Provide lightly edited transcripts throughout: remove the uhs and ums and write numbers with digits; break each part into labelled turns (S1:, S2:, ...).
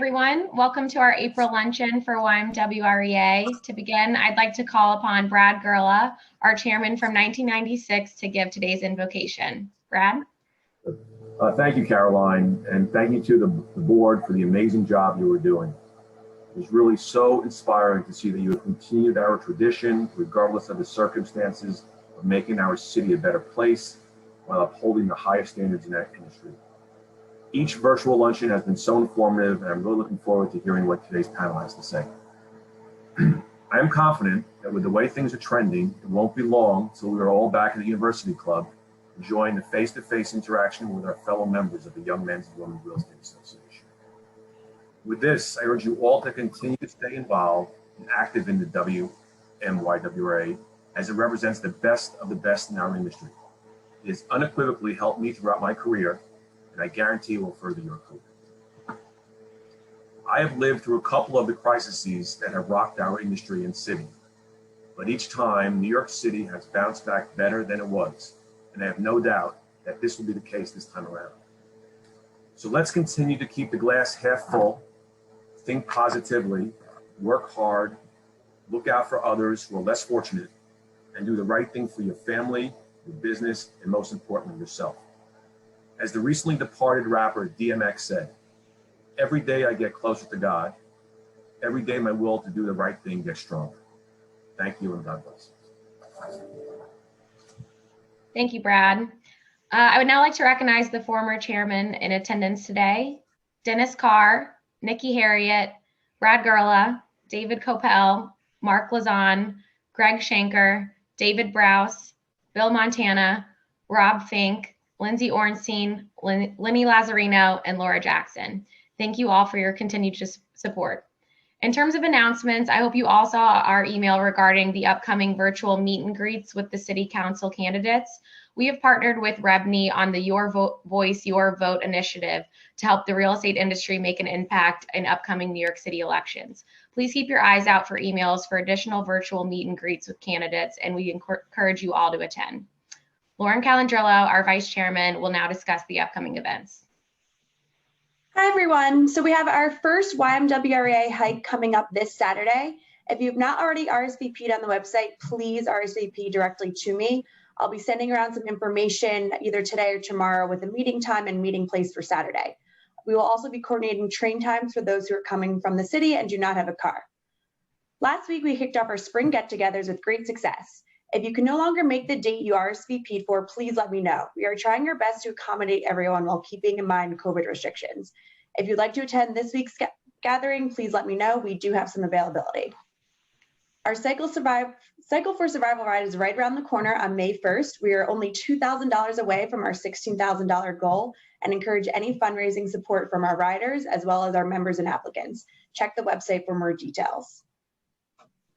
S1: Everyone, welcome to our April luncheon for YMWREA. To begin, I'd like to call upon Brad Gerla, our chairman from 1996, to give today's invocation. Brad?
S2: Thank you, Caroline, and thank you to the board for the amazing job you were doing. It was really so inspiring to see that you have continued our tradition, regardless of the circumstances, of making our city a better place while upholding the highest standards in that industry. Each virtual luncheon has been so informative, and I'm really looking forward to hearing what today's panel has to say. I am confident that with the way things are trending, it won't be long till we are all back at the University Club, enjoying the face-to-face interaction with our fellow members of the Young Men's and Women's Real Estate Association. With this, I urge you all to continue to stay involved and active in the WMYWRA, as it represents the best of the best in our industry. It has unequivocally helped me throughout my career, and I guarantee it will further your career. I have lived through a couple of the crises that have rocked our industry and city, but each time New York City has bounced back better than it was, and I have no doubt that this will be the case this time around. So let's continue to keep the glass half full, think positively, work hard, look out for others who are less fortunate, and do the right thing for your family, your business, and most importantly, yourself. As the recently departed rapper DMX said, "Every day I get closer to God. Every day my will to do the right thing gets stronger." Thank you and God bless.
S1: Thank you, Brad. I would now like to recognize the former chairman in attendance today: Dennis Carr, Nikki Harriet, Brad Gerla, David Coppell, Mark Lazan, Greg Shanker, David Browse, Bill Montana, Rob Fink, Lindsay Ornstein, Lenny Lazzarino, and Laura Jackson. Thank you all for your continued support. In terms of announcements, I hope you all saw our email regarding the upcoming virtual meet and greets with the City Council candidates. We have partnered with REBNY on the Your Voice, Your Vote initiative to help the real estate industry make an impact in upcoming New York City elections. Please keep your eyes out for emails for additional virtual meet and greets with candidates, and we encourage you all to attend. Lauren Calandrillo, our vice chairman, will now discuss the upcoming events.
S3: Hi, everyone. So we have our first YMWREA hike coming up this Saturday. If you've not already RSVP'd on the website, please RSVP directly to me. I'll be sending around some information either today or tomorrow with a meeting time and meeting place for Saturday. We will also be coordinating train times for those who are coming from the city and do not have a car. Last week, we kicked off our spring get-togethers with great success. If you can no longer make the date you RSVP'd for, please let me know. We are trying our best to accommodate everyone while keeping in mind COVID restrictions. If you'd like to attend this week's gathering, please let me know. We do have some availability. Our Cycle for Survival ride is right around the corner on May 1st. We are only $2,000 away from our $16,000 goal and encourage any fundraising support from our riders as well as our members and applicants. Check the website for more details.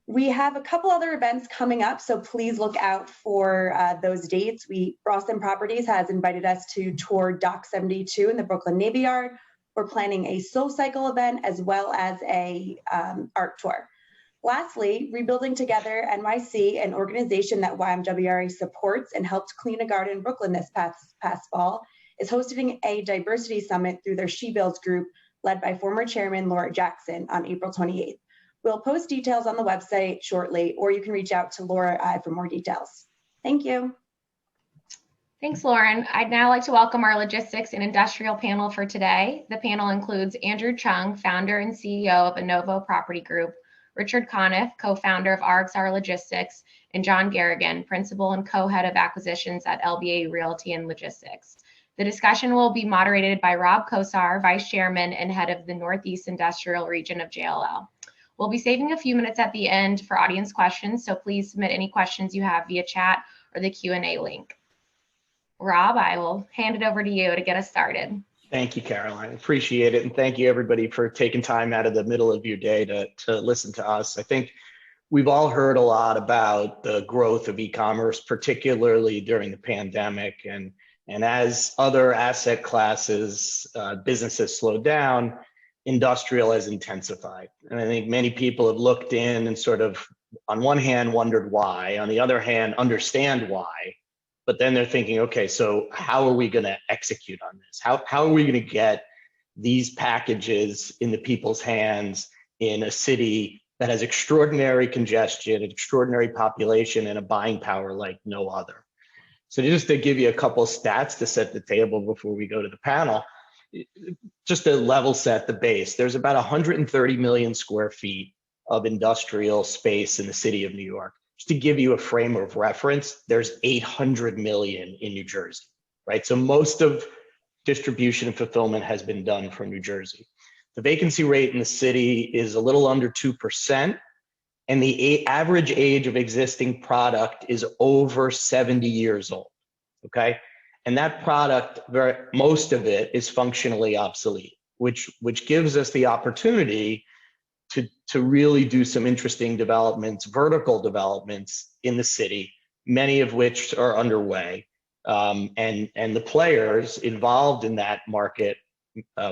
S3: We have a couple other events coming up, so please look out for those dates. Boston Properties has invited us to tour Dock 72 in the Brooklyn Navy Yard. We're planning a Soul Cycle event as well as a art tour. Lastly, Rebuilding Together NYC, an organization that YMWRA supports and helped clean a garden in Brooklyn this past fall, is hosting a diversity summit through their She Builds group led by former chairman Laura Jackson on April 28th. We'll post details on the website shortly, or you can reach out to Laura for more details. Thank you.
S1: Thanks, Lauren. I'd now like to welcome our logistics and industrial panel for today. The panel includes Andrew Chung, founder and CEO of Innovo Property Group, Richard Conniff, co-founder of RXR Logistics, and John Garrigan, principal and co-head of acquisitions at LBA Realty and Logistics. The discussion will be moderated by Rob Kosar, vice chairman and head of the Northeast Industrial Region of JLL. We'll be saving a few minutes at the end for audience questions, so please submit any questions you have via chat or the Q&A link. Rob, I will hand it over to you to get us started.
S4: Thank you, Caroline. Appreciate it. And thank you, everybody, for taking time out of the middle of your day to listen to us. I think we've all heard a lot about the growth of e-commerce, particularly during the pandemic. And as other asset classes, businesses slowed down, industrial has intensified. And I think many people have looked in and sort of, on one hand, wondered why, on the other hand, understand why. But then they're thinking, okay, so how are we going to execute on this? How are we going to get these packages in the people's hands in a city that has extraordinary congestion, an extraordinary population, and a buying power like no other. So just to give you a couple stats to set the table before we go to the panel, just to level set the base, there's about 130 million square feet of industrial space in the city of New York. Just to give you a frame of reference, there's 800 million in New Jersey, right? So most of distribution and fulfillment has been done from New Jersey. The vacancy rate in the city is a little under 2%, and the average age of existing product is over 70 years old, okay? And that product, most of it is functionally obsolete, which gives us the opportunity to really do some interesting developments, vertical developments in the city, many of which are underway. And the players involved in that market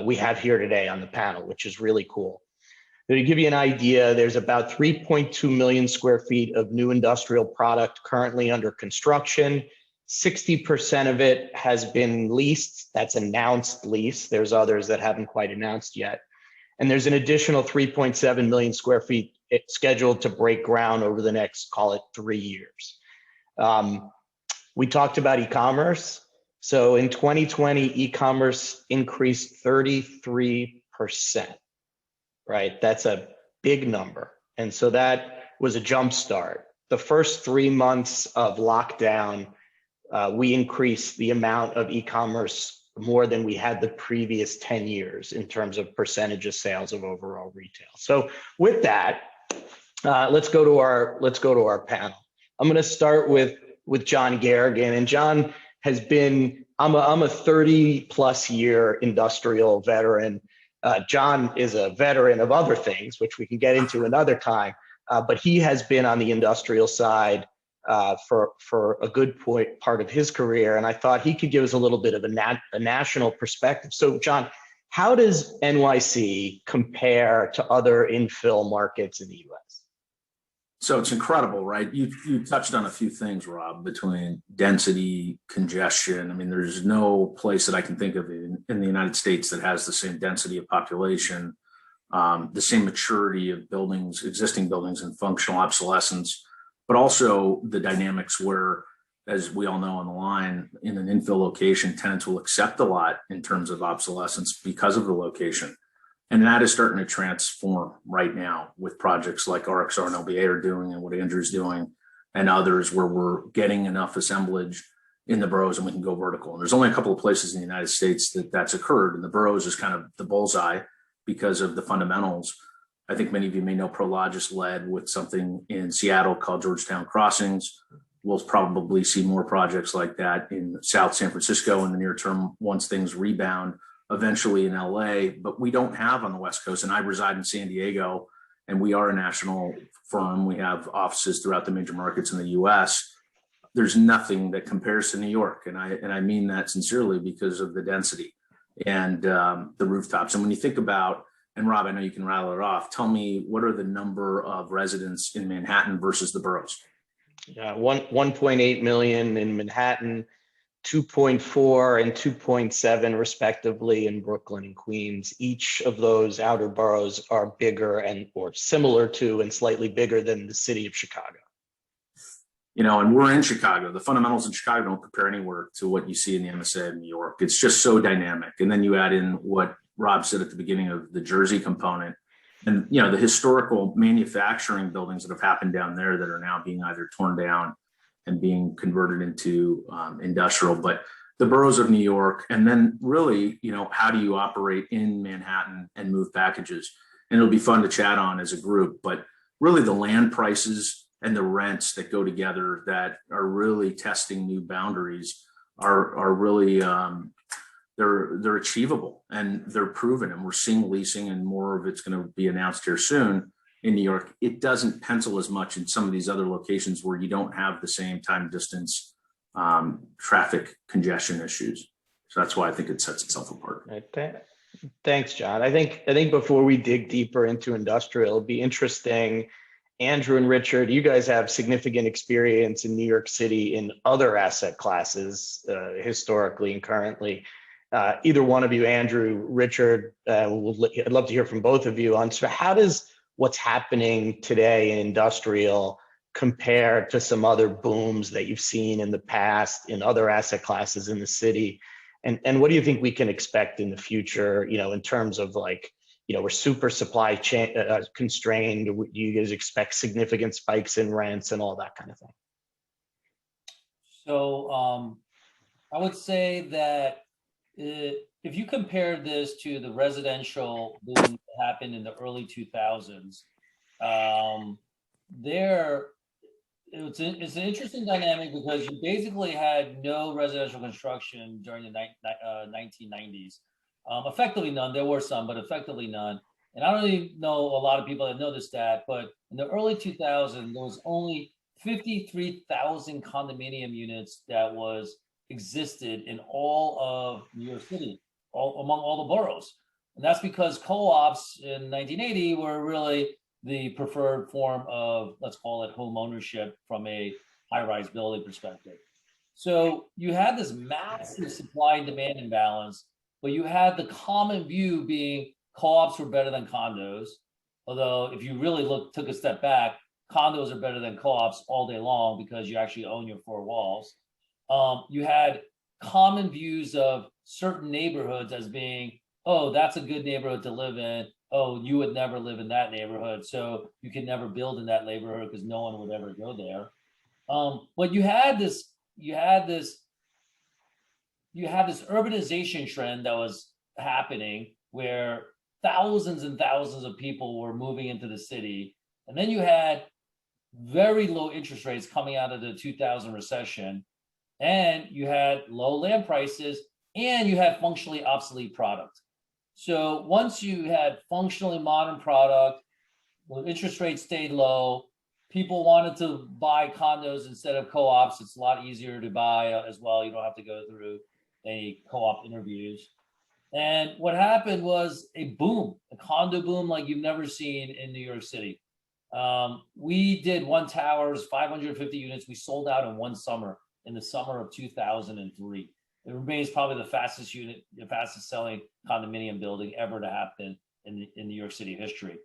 S4: we have here today on the panel, which is really cool. So to give you an idea, there's about 3.2 million square feet of new industrial product currently under construction. 60% of it has been leased. That's announced lease. There's others that haven't quite announced yet. And there's an additional 3.7 million square feet scheduled to break ground over the next, call it 3 years. We talked about e-commerce. So in 2020, e-commerce increased 33%, right? That's a big number. And so that was a jump start. The first 3 months of lockdown, we increased the amount of e-commerce more than we had the previous 10 years in terms of percentage of sales of overall retail. So with that, let's go to our panel. I'm going to start with John Garrigan, and John has been, I'm a 30+ year industrial veteran. John is a veteran of other things, which we can get into another time, but he has been on the industrial side for a good part of his career, and I thought he could give us a little bit of a national perspective. So, John, how does NYC compare to other infill markets in the U.S.?
S5: So it's incredible, right? You touched on a few things, Rob, between density, congestion. I mean, there's no place that I can think of in the United States that has the same density of population, the same maturity of buildings, existing buildings, and functional obsolescence, but also the dynamics where, as we all know on the line, in an infill location, tenants will accept a lot in terms of obsolescence because of the location. And that is starting to transform right now with projects like RXR and LBA are doing and what Andrew's doing and others where we're getting enough assemblage in the boroughs and we can go vertical. And there's only a couple of places in the United States that's occurred. And the boroughs is kind of the bullseye because of the fundamentals. I think many of you may know Prologis led with something in Seattle called Georgetown Crossings. We'll probably see more projects like that in South San Francisco in the near term once things rebound, eventually in LA, but we don't have on the West Coast. And I reside in San Diego, and we are a national firm. We have offices throughout the major markets in the US. There's nothing that compares to New York. And I mean that sincerely because of the density and the rooftops. And when you think about, and Rob, I know you can rattle it off, tell me what are the number of residents in Manhattan versus the boroughs?
S4: 1.8 million in Manhattan, 2.4 and 2.7 respectively in Brooklyn and Queens. Each of those outer boroughs are bigger and or similar to and slightly bigger than the city of Chicago.
S5: You know, and we're in Chicago. The fundamentals in Chicago don't compare anywhere to what you see in the MSA of New York. It's just so dynamic. And then you add in what Rob said at the beginning of the Jersey component and, you know, the historical manufacturing buildings that have happened down there that are now being either torn down and being converted into industrial, but the boroughs of New York, and then really, you know, how do you operate in Manhattan and move packages? And it'll be fun to chat on as a group, but really the land prices and the rents that go together that are really testing new boundaries are really, they're achievable and they're proven. And we're seeing leasing and more of it's going to be announced here soon. In New York, it doesn't pencil as much in some of these other locations where you don't have the same time distance traffic congestion issues. So that's why I think it sets itself apart.
S4: Right. Thanks, John. I think before we dig deeper into industrial, it'll be interesting. Andrew and Richard, you guys have significant experience in New York City in other asset classes historically and currently. either one of you, Andrew, Richard, I'd love to hear from both of you on how does what's happening today in industrial compare to some other booms that you've seen in the past in other asset classes in the city? And what do you think we can expect in the future, in terms of like, we're super supply chain constrained. Do you guys expect significant spikes in rents and all that kind of thing?
S6: So I would say that if you compare this to the residential boom that happened in the early 2000s, it's an interesting dynamic because you basically had no residential construction during the 1990s. Effectively none. There were some, but effectively none. And I don't really know a lot of people that know this stat, but in the early 2000s, there was only 53,000 condominium units that existed in all of New York City, among all the boroughs. And that's because co-ops in 1980 were really the preferred form of, let's call it, home ownership from a high-rise building perspective. So you had this massive supply and demand imbalance, but you had the common view being co-ops were better than condos. Although if you really took a step back, condos are better than co-ops all day long because you actually own your four walls. You had common views of certain neighborhoods as being, oh, that's a good neighborhood to live in. Oh, you would never live in that neighborhood, so you can never build in that neighborhood because no one would ever go there. But you had this urbanization trend that was happening where thousands and thousands of people were moving into the city. And then you had very low interest rates coming out of the 2000 recession. And you had low land prices and you had functionally obsolete product. So once you had functionally modern product, the interest rates stayed low, people wanted to buy condos instead of co-ops. It's a lot easier to buy as well. You don't have to go through any co-op interviews. And what happened was a boom, a condo boom like you've never seen in New York City. We did one towers, 550 units. We sold out in one summer, in the summer of 2003. It remains probably the fastest selling condominium building ever to happen in New York City history.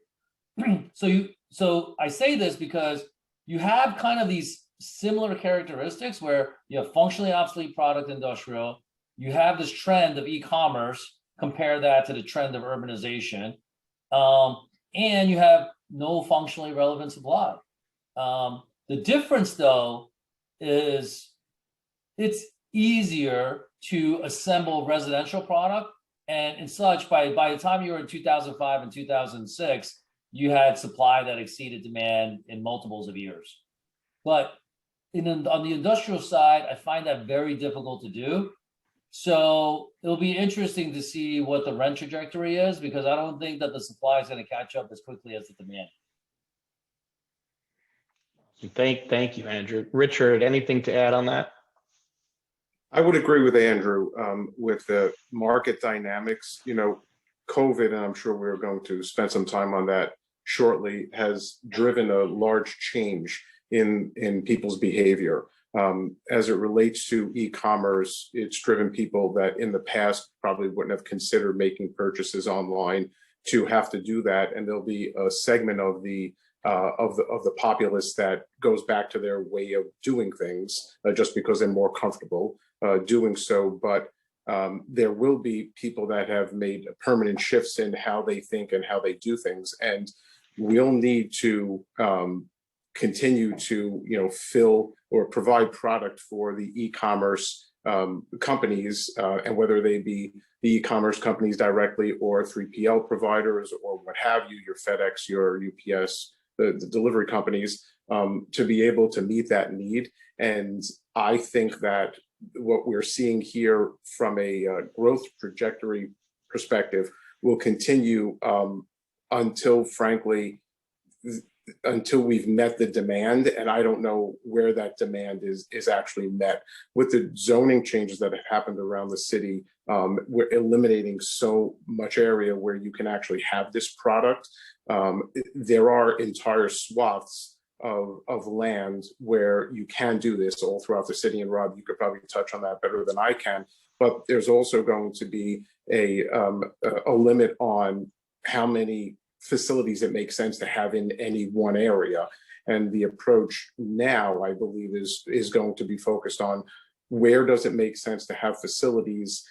S6: So I say this because you have kind of these similar characteristics where you have functionally obsolete product industrial, you have this trend of e-commerce, compare that to the trend of urbanization, and you have no functionally relevant supply. The difference though is it's easier to assemble residential product, and such by the time you were in 2005 and 2006, you had supply that exceeded demand in multiples of years. But on the industrial side, I find that very difficult to do. So it'll be interesting to see what the rent trajectory is, because I don't think that the supply is going to catch up as quickly as the demand.
S4: Thank you, Andrew. Richard, anything to add on that?
S7: I would agree with Andrew with the market dynamics. COVID, and I'm sure we're going to spend some time on that shortly, has driven a large change in people's behavior. As it relates to e-commerce, it's driven people that in the past probably wouldn't have considered making purchases online to have to do that, and there'll be a segment of the populace that goes back to their way of doing things just because they're more comfortable doing so. But there will be people that have made permanent shifts in how they think and how they do things, and we'll need to continue to fill or provide product for the e-commerce companies, and whether they be the e-commerce companies directly or 3PL providers or what have you, your FedEx, your UPS, the delivery companies, to be able to meet that need. And I think that what we're seeing here from a growth trajectory perspective will continue until, frankly, until we've met the demand. And I don't know where that demand is actually met. With the zoning changes that have happened around the city, we're eliminating so much area where you can actually have this product. There are entire swaths of land where you can do this all throughout the city. And Rob, you could probably touch on that better than I can. but there's also going to be a limit on how many facilities it makes sense to have in any one area. And the approach now, I believe, is going to be focused on where does it make sense to have facilities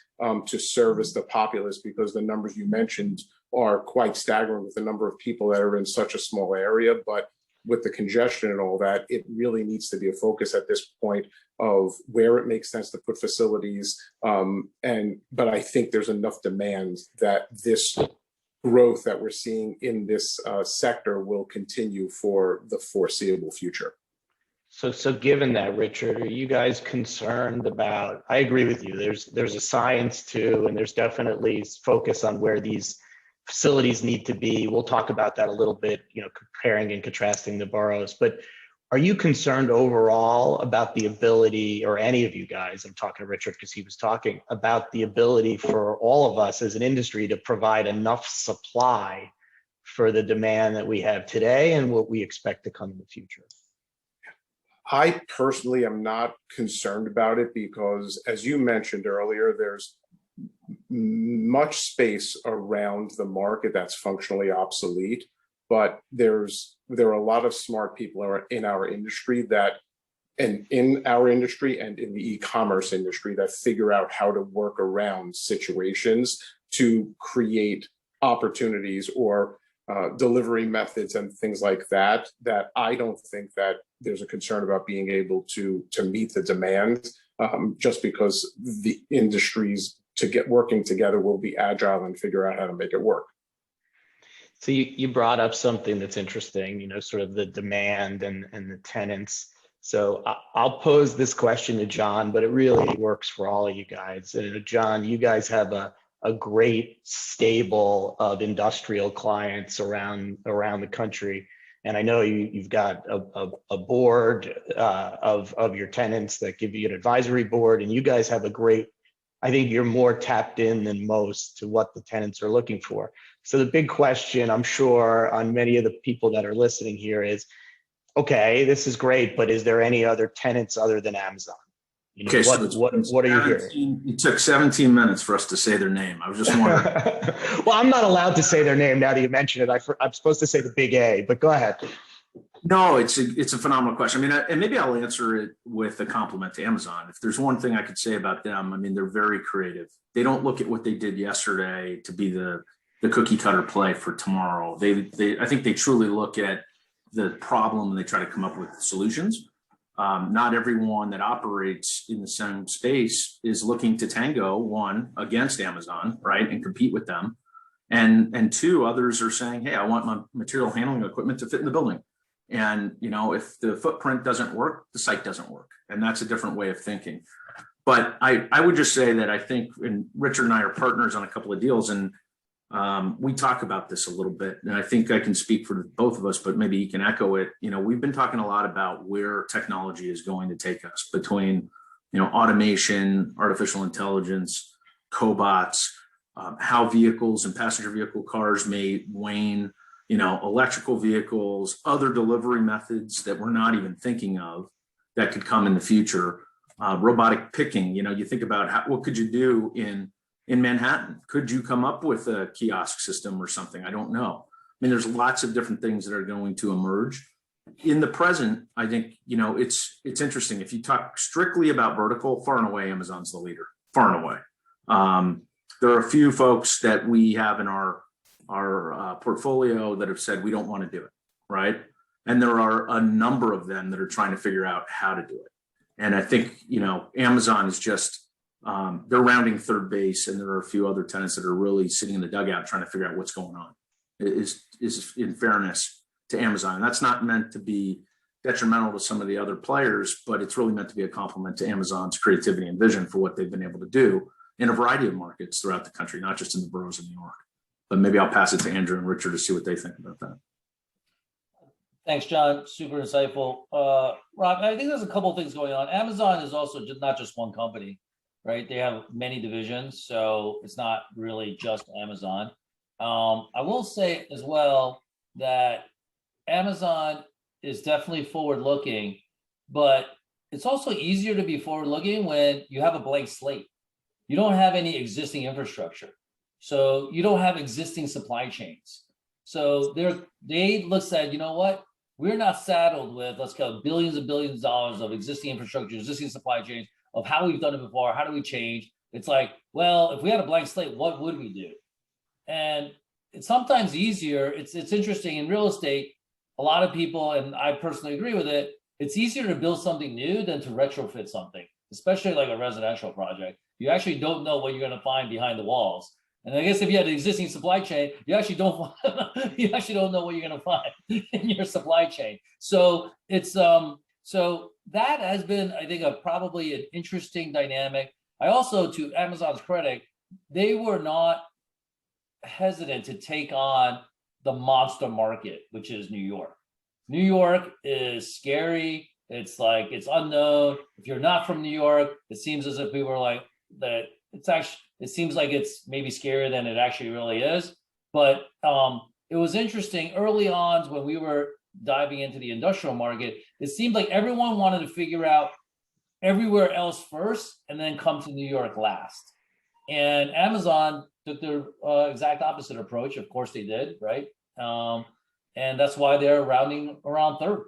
S7: to service the populace, because the numbers you mentioned are quite staggering with the number of people that are in such a small area. But with the congestion and all that, it really needs to be a focus at this point of where it makes sense to put facilities. But I think there's enough demand that this growth that we're seeing in this sector will continue for the foreseeable future.
S4: So given that, Richard, are you guys concerned about, I agree with you, there's a science too, and there's definitely focus on where these facilities need to be. We'll talk about that a little bit, comparing and contrasting the boroughs, but are you concerned overall about the ability, or any of you guys, I'm talking to Richard because he was talking about the ability for all of us as an industry to provide enough supply for the demand that we have today and what we expect to come in the future?
S7: I personally am not concerned about it because, as you mentioned earlier, there's much space around the market that's functionally obsolete, but there are a lot of smart people in our industry and in the e-commerce industry that figure out how to work around situations to create opportunities or delivery methods and things like that I don't think that there's a concern about being able to meet the demand, just because the industries to get working together will be agile and figure out how to make it work.
S4: So you brought up something that's interesting, sort of the demand and the tenants. So I'll pose this question to John, but it really works for all of you guys. And John, you guys have a great stable of industrial clients around the country. And I know you've got a board of your tenants that give you an advisory board, and you guys have I think you're more tapped in than most to what the tenants are looking for. So the big question, I'm sure, on many of the people that are listening here is, okay, this is great, but is there any other tenants other than Amazon?
S5: Okay,
S4: what are you hearing?
S5: It took 17 minutes for us to say their name. I was just wondering.
S4: Well, I'm not allowed to say their name now that you mention it. I'm supposed to say the big A, but go ahead.
S5: No, it's a phenomenal question. I mean, and maybe I'll answer it with a compliment to Amazon. If there's one thing I could say about them, I mean, they're very creative. They don't look at what they did yesterday to be the cookie cutter play for tomorrow. I think they truly look at the problem and they try to come up with solutions. Not everyone that operates in the same space is looking to tango, one, against Amazon, right, and compete with them. And two, others are saying, hey, I want my material handling equipment to fit in the building. And, if the footprint doesn't work, the site doesn't work. And that's a different way of thinking. But I would just say that I think, and Richard and I are partners on a couple of deals, and we talk about this a little bit. And I think I can speak for both of us, but maybe you can echo it. We've been talking a lot about where technology is going to take us between, automation, artificial intelligence, cobots, how vehicles and passenger vehicle cars may wane, electrical vehicles, other delivery methods that we're not even thinking of that could come in the future. Robotic picking, you think about what could you do in Manhattan? Could you come up with a kiosk system or something? I don't know. I mean, there's lots of different things that are going to emerge. In the present, I think, it's interesting. If you talk strictly about vertical, far and away, Amazon's the leader, far and away. There are a few folks that we have in our portfolio that have said we don't want to do it, right? And there are a number of them that are trying to figure out how to do it. And I think, Amazon is just, they're rounding third base, and there are a few other tenants that are really sitting in the dugout trying to figure out what's going on. Is in fairness to Amazon. And that's not meant to be detrimental to some of the other players, but it's really meant to be a compliment to Amazon's creativity and vision for what they've been able to do in a variety of markets throughout the country, not just in the boroughs of New York. But maybe I'll pass it to Andrew and Richard to see what they think about that.
S6: Thanks, John. Super insightful. Rob, I think there's a couple of things going on. Amazon is also not just one company, right? They have many divisions, so it's not really just Amazon. I will say as well that Amazon is definitely forward-looking, but it's also easier to be forward-looking when you have a blank slate, you don't have any existing infrastructure. So you don't have existing supply chains. So they looked at, you know what? We're not saddled with, let's go, billions and billions of dollars of existing infrastructure, existing supply chains, of how we've done it before, how do we change? It's like, well, if we had a blank slate, what would we do? And it's sometimes easier. It's interesting in real estate, a lot of people, and I personally agree with it, it's easier to build something new than to retrofit something, especially like a residential project. You actually don't know what you're going to find behind the walls. And I guess if you had an existing supply chain, you actually don't know what you're going to find in your supply chain. So it's so that has been, I think, probably an interesting dynamic. I also, to Amazon's credit, they were not hesitant to take on the monster market, which is New York. New York is scary. It's like, it's unknown. If you're not from New York, it seems as if we were like that. It seems like it's maybe scarier than it actually really is. But it was interesting early on when we were diving into the industrial market, it seemed like everyone wanted to figure out everywhere else first and then come to New York last. And Amazon took the exact opposite approach. Of course they did, right? And that's why they're rounding around third.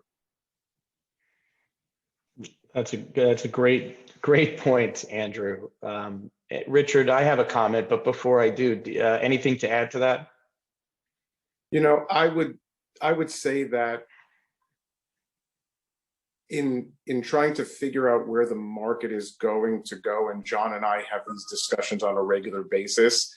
S4: That's a great point, Andrew. Richard, I have a comment, but before I do, anything to add to that?
S7: You know, I would say that in trying to figure out where the market is going to go, and John and I have these discussions on a regular basis,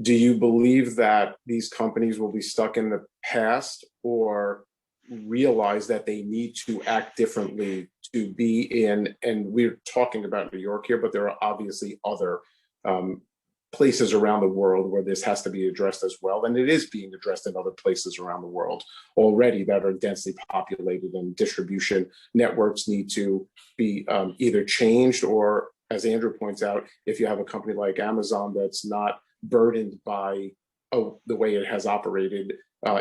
S7: do you believe that these companies will be stuck in the past or realize that they need to act differently to be in, and we're talking about New York here, but there are obviously other places around the world where this has to be addressed as well. And it is being addressed in other places around the world already that are densely populated, and distribution networks need to be either changed, or, as Andrew points out, if you have a company like Amazon that's not burdened by the way it has operated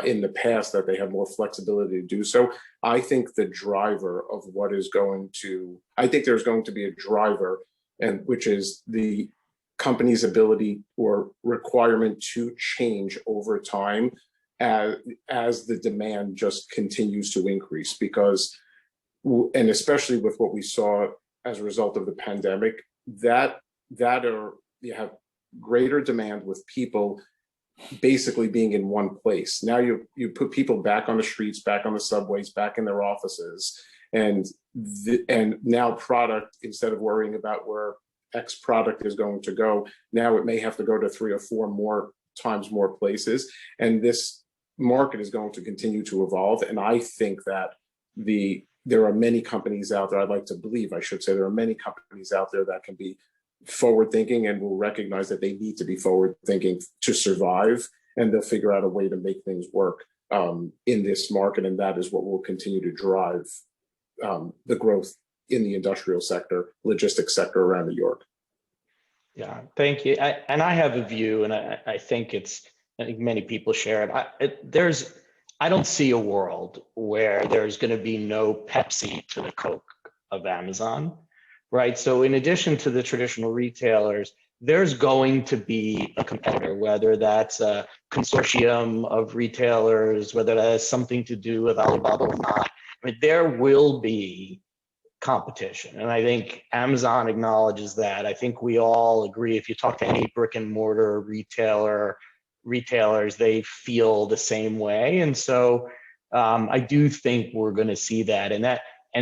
S7: in the past, that they have more flexibility to do so. I think the driver of what is going to, I think there's going to be a driver, and which is the company's ability or requirement to change over time as the demand just continues to increase. Because, and especially with what we saw as a result of the pandemic, that you have greater demand with people basically being in one place. Now you put people back on the streets, back on the subways, back in their offices, and now product, instead of worrying about where X product is going to go, now it may have to go to 3 or 4 more times more places, and this market is going to continue to evolve. And I think that there are many companies out there, I'd like to believe, I should say, there are many companies out there that can be forward thinking and will recognize that they need to be forward thinking to survive, and they'll figure out a way to make things work in this market. And that is what will continue to drive the growth in the industrial sector, logistics sector around New York.
S4: Yeah, thank you. I have a view, and I think I think many people share it. I don't see a world where there's going to be no Pepsi to the Coke of Amazon. Right. So in addition to the traditional retailers, there's going to be a competitor, whether that's a consortium of retailers, whether that has something to do with Alibaba or not. I mean, there will be competition. And I think Amazon acknowledges that. I think we all agree. If you talk to any brick and mortar retailers, they feel the same way. And so I do think we're going to see that, and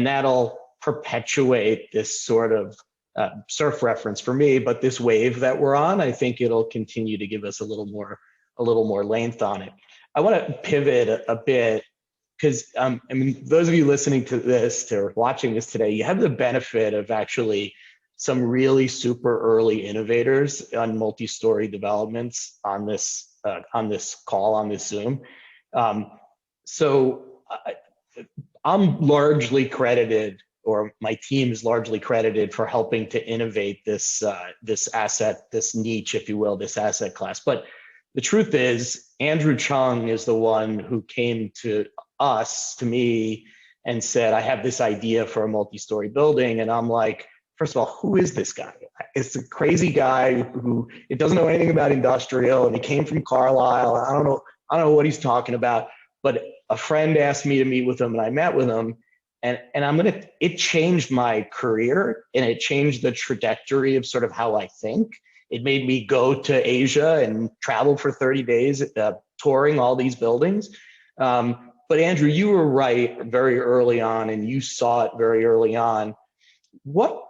S4: that'll perpetuate this sort of surf reference for me, but this wave that we're on, I think it'll continue to give us a little more length on it. I want to pivot a bit because I mean, those of you listening to this or watching this today, you have the benefit of actually some really super early innovators on multi-story developments on this call, on this Zoom. So I'm largely credited, or my team is largely credited, for helping to innovate this asset, this niche, if you will, this asset class. But the truth is, Andrew Chung is the one who came to me, and said, I have this idea for a multi-story building. And I'm like, first of all, who is this guy? It's a crazy guy who it doesn't know anything about industrial, and he came from Carlisle. I don't know what he's talking about, but a friend asked me to meet with him, and I met with him, and it changed my career, and it changed the trajectory of sort of how I think. It made me go to Asia and travel for 30 days, touring all these buildings. But Andrew, you were right very early on, and you saw it very early on. What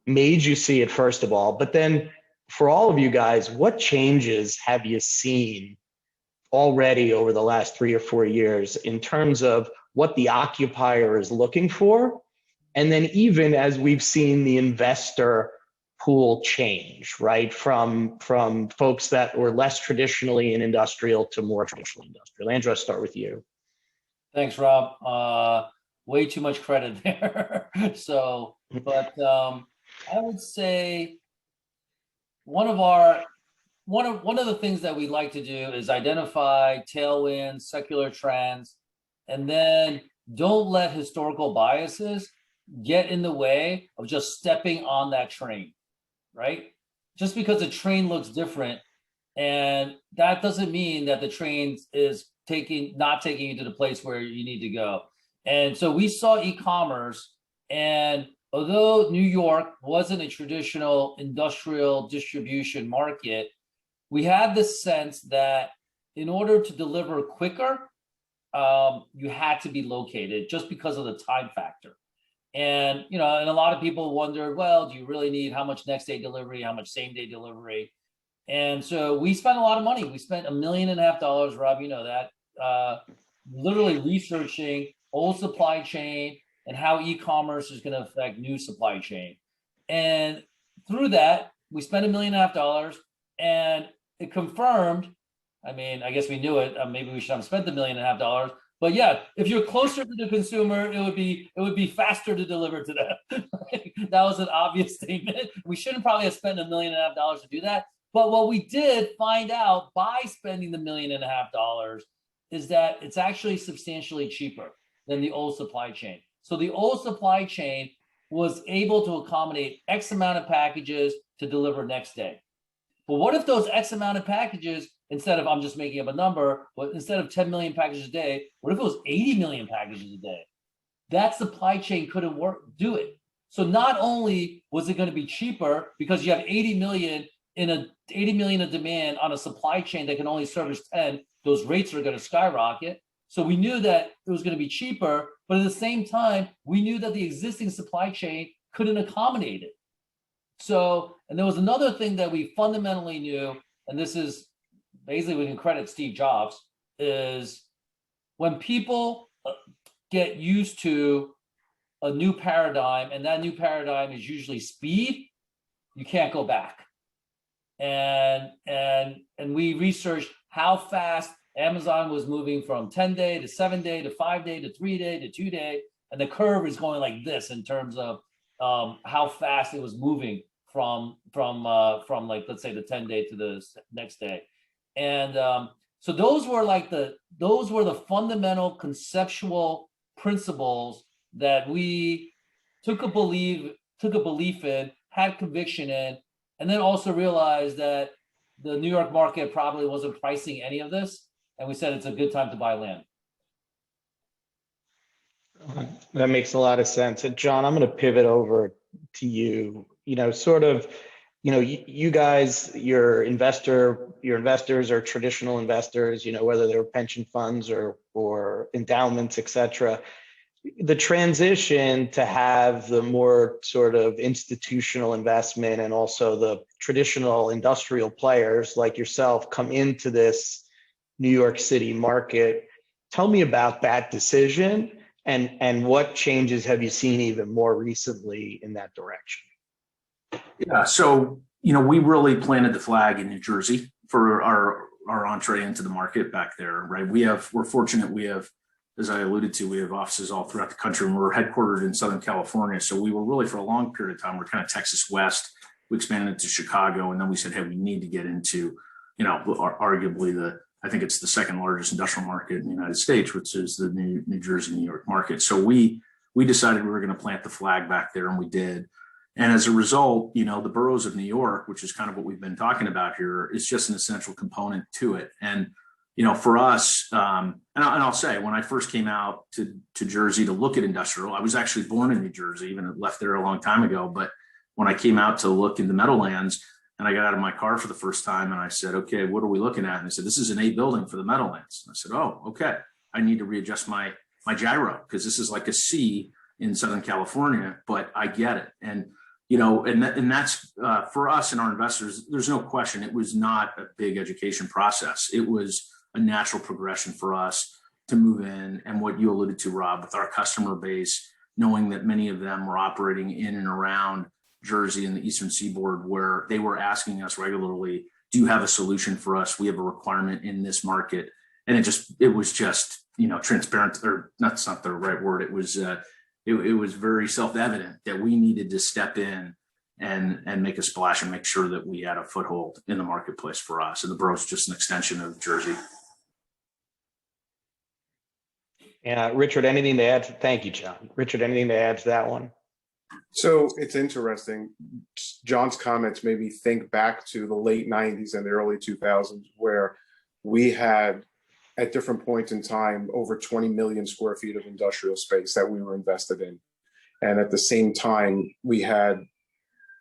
S4: made you see it, first of all? But then for all of you guys, what changes have you seen already over the last 3 or 4 years in terms of what the occupier is looking for? And then even as we've seen the investor pool change, right? From folks that were less traditionally in industrial to more traditionally industrial. Andrew, I'll start with you.
S6: Thanks, Rob. Way too much credit there. But I would say one of the things that we like to do is identify tailwinds, secular trends, and then don't let historical biases get in the way of just stepping on that train, right? Just because the train looks different, and that doesn't mean that the train is not taking you to the place where you need to go. And so we saw e-commerce, and although New York wasn't a traditional industrial distribution market, we had this sense that in order to deliver quicker, you had to be located just because of the time factor. And, and a lot of people wondered, well, do you really need how much next day delivery, how much same day delivery? And so we spent a lot of money. We spent $1.5 million, Rob, you know that, literally researching old supply chain and how e-commerce is going to affect new supply chain. And through that, we spent $1.5 million, and it confirmed, I mean, I guess we knew it, maybe we should have spent the $1.5 million. But yeah, if you're closer to the consumer, it would be faster to deliver to them. That was an obvious statement. We shouldn't probably have spent $1.5 million to do that. But what we did find out by spending the $1.5 million is that it's actually substantially cheaper than the old supply chain. So the old supply chain was able to accommodate X amount of packages to deliver next day. But what if those X amount of packages, instead of, I'm just making up a number, but instead of 10 million packages a day, what if it was 80 million packages a day? That supply chain couldn't do it. So not only was it going to be cheaper because you have 80 million of demand on a supply chain that can only service 10, those rates are going to skyrocket. So we knew that it was going to be cheaper, but at the same time, we knew that the existing supply chain couldn't accommodate it. So, and there was another thing that we fundamentally knew, and this is basically we can credit Steve Jobs, is when people get used to a new paradigm, and that new paradigm is usually speed, you can't go back. And we researched how fast Amazon was moving from 10-day to 7-day to 5-day to 3-day to 2-day, and the curve is going like this in terms of how fast it was moving from like, let's say, the 10-day to the next day. And so those were the fundamental conceptual principles that we took a belief in, had conviction in, and then also realized that the New York market probably wasn't pricing any of this. And we said it's a good time to buy land.
S4: That makes a lot of sense. And John, I'm going to pivot over to you. You guys, your investors are traditional investors, whether they're pension funds or endowments, et cetera. The transition to have the more sort of institutional investment and also the traditional industrial players like yourself come into this New York City market. Tell me about that decision and what changes have you seen even more recently in that direction?
S5: Yeah, so we really planted the flag in New Jersey for our entree into the market back there, right? We're fortunate. We have, as I alluded to, we have offices all throughout the country, and we're headquartered in Southern California. So we were really, for a long period of time, we're kind of Texas West. We expanded into Chicago, and then we said, hey, we need to get into, arguably I think it's the second largest industrial market in the United States, which is the New Jersey, New York market. So we decided we were going to plant the flag back there, and we did. And as a result, the boroughs of New York, which is kind of what we've been talking about here, is just an essential component to it. And, for us, and I'll say, when I first came out to Jersey to look at industrial, I was actually born in New Jersey, even left there a long time ago. But when I came out to look in the Meadowlands, and I got out of my car for the first time, and I said, okay, what are we looking at? And they said, this is an A building for the Meadowlands. And I said, oh, okay. I need to readjust my gyro, because this is like a C in Southern California, but I get it. And, and that's for us and our investors, there's no question. It was not a big education process. It was a natural progression for us to move in. And what you alluded to, Rob, with our customer base, knowing that many of them were operating in and around Jersey and the Eastern Seaboard, where they were asking us regularly, do you have a solution for us? We have a requirement in this market. And it was just, transparent, or that's not the right word. It was, it was very self-evident that we needed to step in and make a splash and make sure that we had a foothold in the marketplace for us. And the borough's just an extension of Jersey.
S4: Richard, anything to add? Thank you, John. Richard, anything to add to that one?
S7: So it's interesting. John's comments made me think back to the late 90s and the early 2000s, where we had, at different points in time, over 20 million square feet of industrial space that we were invested in. And at the same time, we had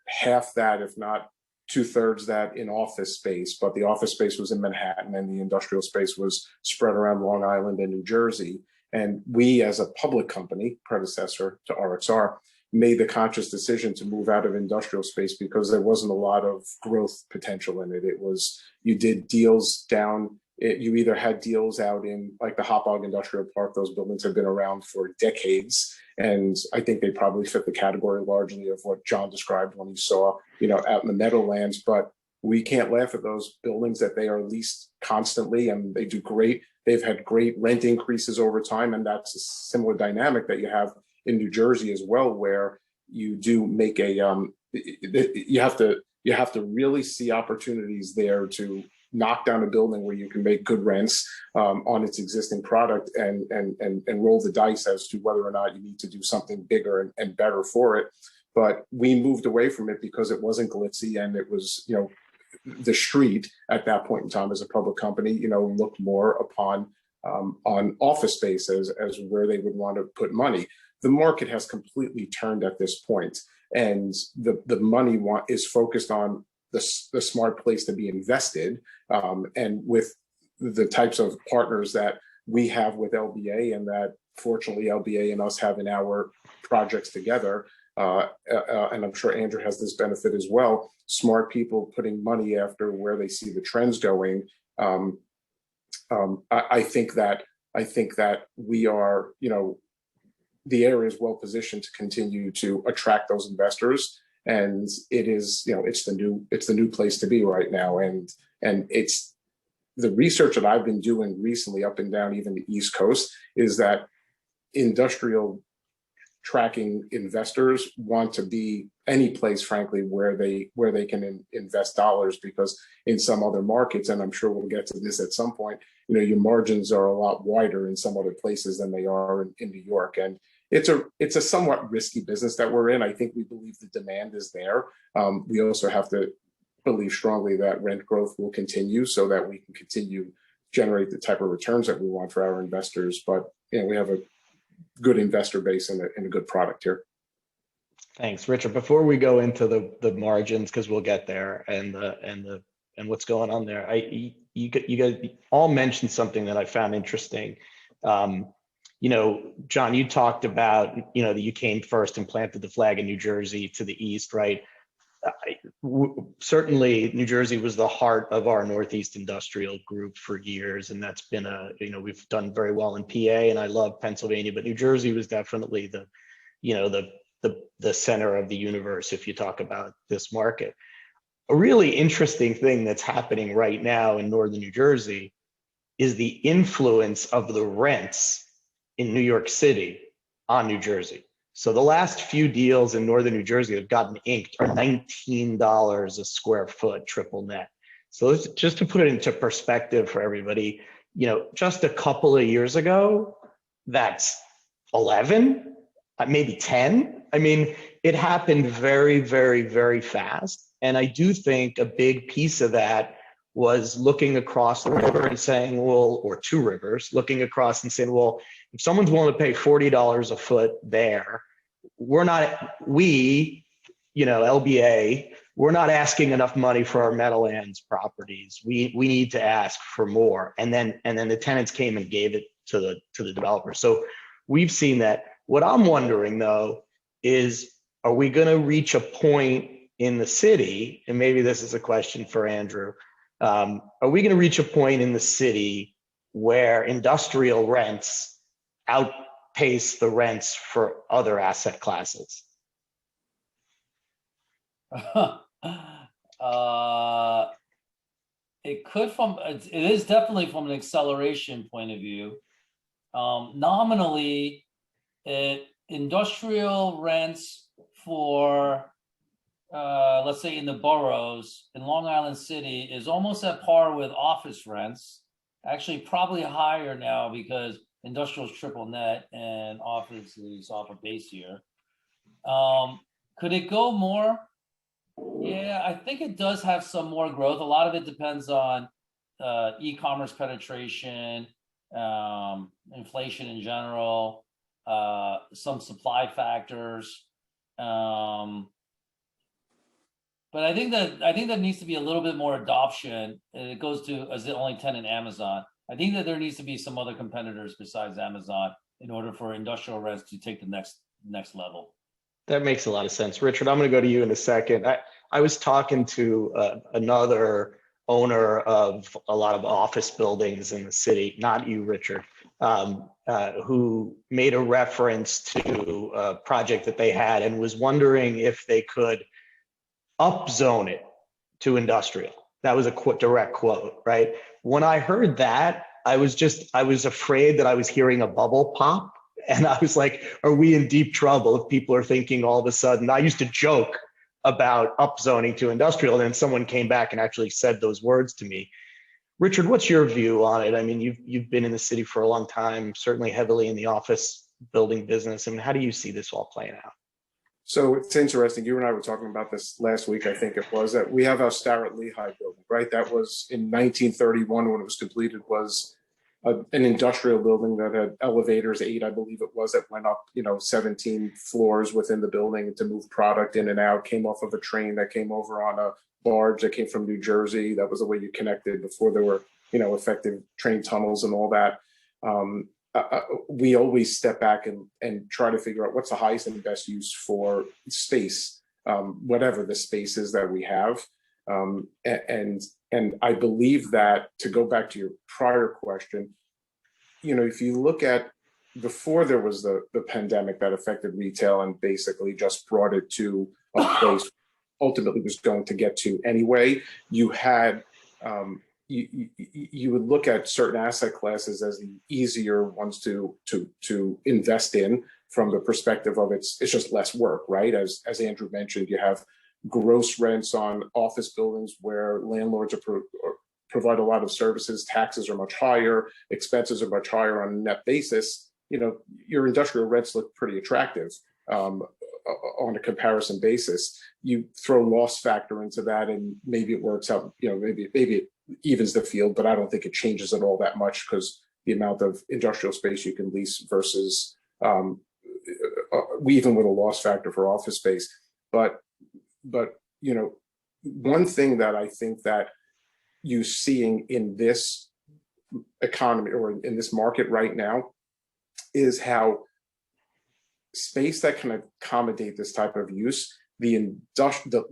S7: half that, if not 2/3 that, in office space. But the office space was in Manhattan and the industrial space was spread around Long Island and New Jersey. And we, as a public company, predecessor to RXR, made the conscious decision to move out of industrial space because there wasn't a lot of growth potential in it. It was, you did deals down, you either had deals out in like the Hopog Industrial Park. Those buildings have been around for decades. And I think they probably fit the category largely of what John described when he saw, out in the Meadowlands. But we can't laugh at those buildings that they are leased constantly, and they do great. They've had great rent increases over time. And that's a similar dynamic that you have in New Jersey as well, where you do make a, you have to really see opportunities there to knock down a building where you can make good rents on its existing product and roll the dice as to whether or not you need to do something bigger and better for it. But we moved away from it because it wasn't glitzy, and it was, the street at that point in time as a public company, looked more upon on office space as where they would want to put money. The market has completely turned at this point, and the money is focused on the smart place to be invested. And with the types of partners that we have with LBA, and that fortunately LBA and us have in our projects together, and I'm sure Andrew has this benefit as well, smart people putting money after where they see the trends going. I think that we are, the area is well positioned to continue to attract those investors, and it is, it's the new place to be right now. And it's the research that I've been doing recently up and down even the East Coast is that industrial tracking investors want to be any place, frankly, where they can invest dollars, because in some other markets, and I'm sure we'll get to this at some point, your margins are a lot wider in some other places than they are in New York. And it's a somewhat risky business that we're in. I think we believe the demand is there. We also have to believe strongly that rent growth will continue so that we can continue generate the type of returns that we want for our investors. But we have a good investor base and a good product here.
S4: Thanks, Richard. Before we go into the margins, because we'll get there, and what's going on there, you guys all mentioned something that I found interesting. John, you talked about that you came first and planted the flag in New Jersey to the east, right? Certainly, New Jersey was the heart of our Northeast industrial group for years, and that's been we've done very well in PA, and I love Pennsylvania, but New Jersey was definitely the center of the universe if you talk about this market. A really interesting thing that's happening right now in northern New Jersey is the influence of the rents in New York City on New Jersey. So the last few deals in northern New Jersey that have gotten inked are $19 a square foot triple net. So just to put it into perspective for everybody, just a couple of years ago, that's 11, maybe 10. I mean, it happened very, very, very fast. And I do think a big piece of that was looking across the river and saying, well, or two rivers, looking across and saying, well, if someone's willing to pay $40 a foot there, LBA, we're not asking enough money for our Meadowlands properties. We need to ask for more. And then the tenants came and gave it to the developer. So we've seen that. What I'm wondering though is, are we going to reach a point in the city, and maybe this is a question for Andrew, are we going to reach a point in the city where industrial rents outpace the rents for other asset classes?
S6: It is definitely from an acceleration point of view. Nominally, industrial rents for let's say in the boroughs in Long Island City is almost at par with office rents. Actually, probably higher now because industrial is triple net and office is off a base here. Could it go more? Yeah, I think it does have some more growth. A lot of it depends on e-commerce penetration, inflation in general, some supply factors. But I think that needs to be a little bit more adoption. And it goes to as the only tenant Amazon. I think that there needs to be some other competitors besides Amazon in order for industrial rents to take the next level.
S4: That makes a lot of sense. Richard, I'm going to go to you in a second. I was talking to another owner of a lot of office buildings in the city, not you, Richard, who made a reference to a project that they had and was wondering if they could upzone it to industrial. That was a direct quote, right? When I heard that, I was afraid that I was hearing a bubble pop. And I was like, are we in deep trouble if people are thinking all of a sudden? I used to joke about upzoning to industrial, and then someone came back and actually said those words to me. Richard, what's your view on it? I mean, you've been in the city for a long time, certainly heavily in the office building business. I mean, how do you see this all playing out?
S7: So it's interesting. You and I were talking about this last week, I think it was, that we have our Starrett Lehigh building, right? That was in 1931 when it was completed, was an industrial building that had elevators, 8, I believe it was, that went up, 17 floors within the building to move product in and out, came off of a train that came over on a barge that came from New Jersey. That was the way you connected before there were, effective train tunnels and all that. We always step back and try to figure out what's the highest and best use for space, whatever the space is that we have. And I believe that, to go back to your prior question, if you look at before there was the pandemic that affected retail and basically just brought it to a place ultimately was going to get to anyway, you had you would look at certain asset classes as the easier ones to invest in from the perspective of it's just less work, right? As Andrew mentioned, you have gross rents on office buildings where landlords provide a lot of services, taxes are much higher, expenses are much higher on a net basis. Your industrial rents look pretty attractive on a comparison basis. You throw loss factor into that and maybe it works out, maybe it evens the field, but I don't think it changes it all that much because the amount of industrial space you can lease versus even with a loss factor for office space. But one thing that I think that you're seeing in this economy or in this market right now is how space that can accommodate this type of use, the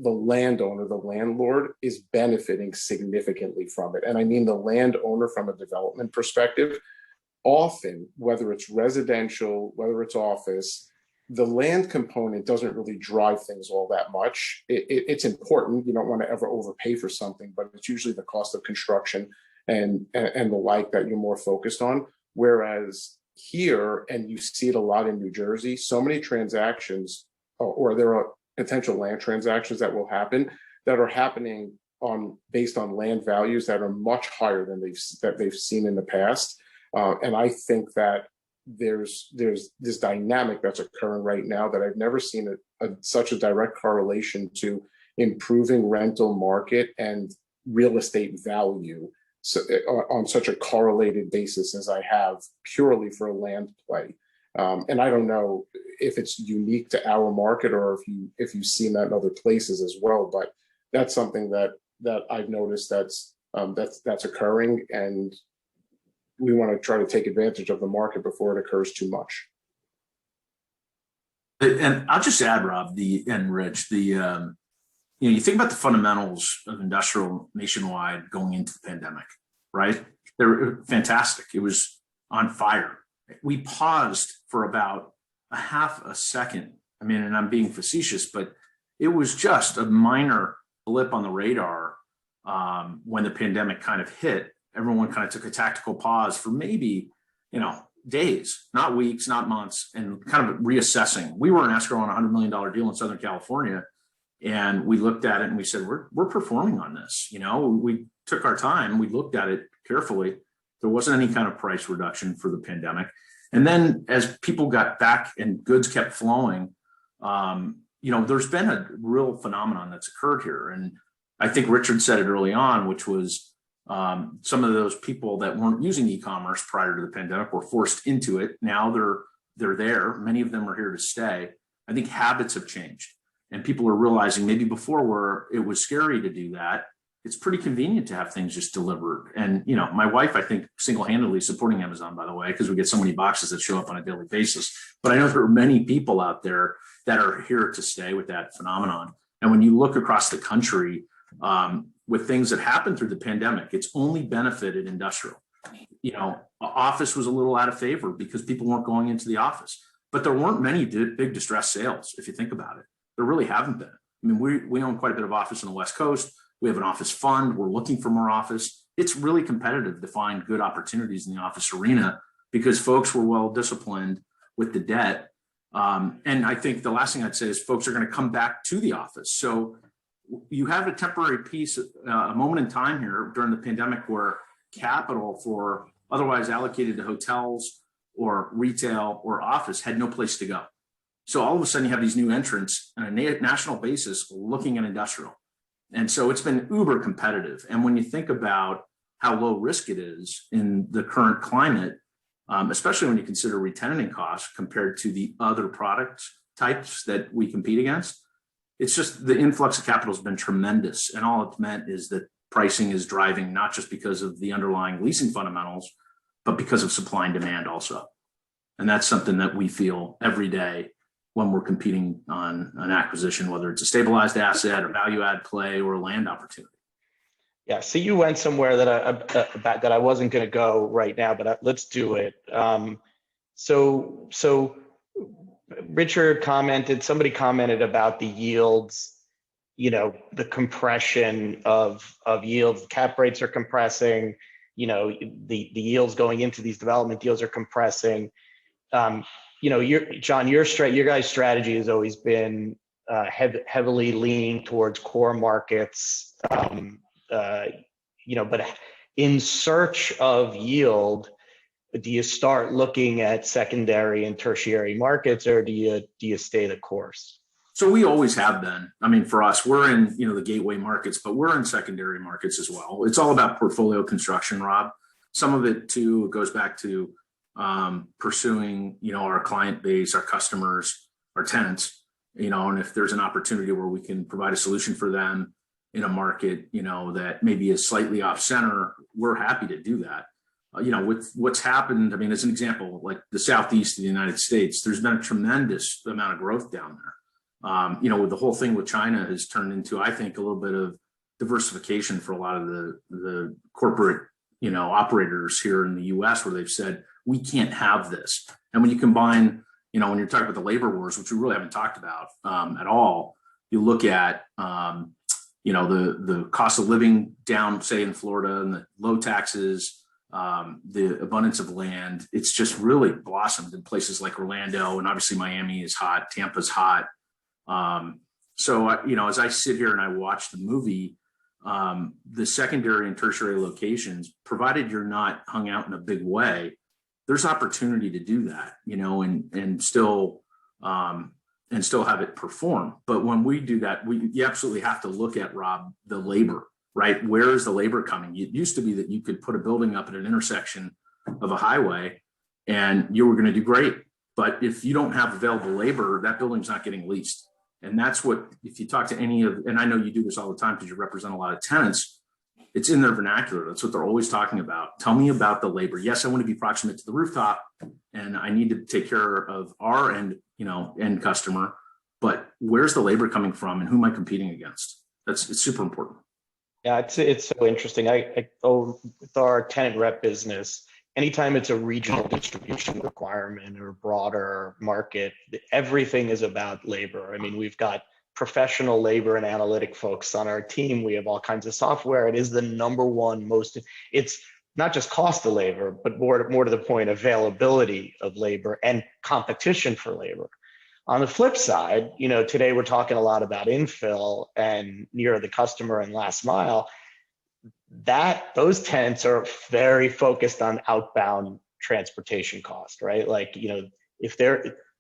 S7: landowner, the landlord is benefiting significantly from it. And I mean the landowner from a development perspective. Often, whether it's residential, whether it's office, the land component doesn't really drive things all that much. It's important. You don't want to ever overpay for something, but it's usually the cost of construction and the like that you're more focused on. Whereas here, and you see it a lot in New Jersey, so many transactions, or there are potential land transactions that will happen that are happening based on land values that are much higher than they've seen in the past. And I think that there's this dynamic that's occurring right now that I've never seen such a direct correlation to improving rental market and real estate value, so, on such a correlated basis as I have purely for a land play. And I don't know if it's unique to our market or if you've seen that in other places as well, but that's something that I've noticed that's occurring, and we want to try to take advantage of the market before it occurs too much.
S5: And I'll just add, Rob, and Rich, you think about the fundamentals of industrial nationwide going into the pandemic, right? They're fantastic. It was on fire. We paused for about a half a second. I mean, and I'm being facetious, but it was just a minor blip on the radar when the pandemic kind of hit. Everyone kind of took a tactical pause for maybe, days, not weeks, not months, and kind of reassessing. We were in escrow on a $100 million deal in Southern California, and we looked at it and we said, we're performing on this. We took our time, we looked at it carefully. There wasn't any kind of price reduction for the pandemic. And then as people got back and goods kept flowing, there's been a real phenomenon that's occurred here. And I think Richard said it early on, which was some of those people that weren't using e-commerce prior to the pandemic were forced into it. Now they're there. Many of them are here to stay. I think habits have changed, and people are realizing maybe before where it was scary to do that, it's pretty convenient to have things just delivered. And, my wife, I think, single-handedly supporting Amazon, by the way, because we get so many boxes that show up on a daily basis. But I know there are many people out there that are here to stay with that phenomenon. And when you look across the country, with things that happened through the pandemic, it's only benefited industrial. Office was a little out of favor because people weren't going into the office, but there weren't many big distressed sales. If you think about it, there really haven't been. I mean, we own quite a bit of office on the West Coast. We have an office fund. We're looking for more office. It's really competitive to find good opportunities in the office arena because folks were well disciplined with the debt. And I think the last thing I'd say is folks are going to come back to the office. So you have a temporary piece, a moment in time here during the pandemic where capital for otherwise allocated to hotels or retail or office had no place to go. So all of a sudden you have these new entrants on a national basis looking at industrial. And so it's been uber competitive. And when you think about how low risk it is in the current climate, especially when you consider retenanting costs compared to the other product types that we compete against, it's just the influx of capital has been tremendous. And all it's meant is that pricing is driving not just because of the underlying leasing fundamentals, but because of supply and demand also. And that's something that we feel every day when we're competing on an acquisition, whether it's a stabilized asset, a value add play, or a land opportunity.
S4: Yeah, so you went somewhere that I wasn't going to go right now, but let's do it. So Richard commented, somebody commented about the yields, the compression of yields. Cap rates are compressing, the yields going into these development deals are compressing. John, your guys' strategy has always been heavily leaning towards core markets, but in search of yield, do you start looking at secondary and tertiary markets, or do you stay the course?
S5: So we always have been. I mean, for us, we're in the gateway markets, but we're in secondary markets as well. It's all about portfolio construction, Rob. Some of it too goes back to pursuing our client base, our customers, our tenants. And if there's an opportunity where we can provide a solution for them in a market, that maybe is slightly off center, we're happy to do that. With what's happened, I mean, as an example, like the Southeast of the United States, there's been a tremendous amount of growth down there. With the whole thing with China has turned into, I think, a little bit of diversification for a lot of the corporate, operators here in the US, where they've said, we can't have this. And when you combine, when you're talking about the labor wars, which we really haven't talked about at all, you look at, the cost of living down, say in Florida, and the low taxes, the abundance of land, it's just really blossomed in places like Orlando, and obviously Miami is hot, Tampa's hot. So, as I sit here and I watch the movie, the secondary and tertiary locations, provided you're not hung out in a big way, there's opportunity to do that, and still and still have it perform. But when we do that, you absolutely have to look at, Rob, the labor, right? Where is the labor coming? It used to be that you could put a building up at an intersection of a highway and you were going to do great. But if you don't have available labor, that building's not getting leased. And that's what, if you talk to any of, and I know you do this all the time because you represent a lot of tenants, it's in their vernacular. That's what they're always talking about. Tell me about the labor. Yes, I want to be proximate to the rooftop and I need to take care of our end customer, but where's the labor coming from and who am I competing against? It's super important.
S4: Yeah, it's so interesting. With our tenant rep business, anytime it's a regional distribution requirement or broader market, everything is about labor. I mean, we've got professional labor and analytic folks on our team. We have all kinds of software. It is the number one it's not just cost of labor, but more to the point, availability of labor and competition for labor. On the flip side, today we're talking a lot about infill and near the customer and last mile. Those tenants are very focused on outbound transportation cost, right? Like, if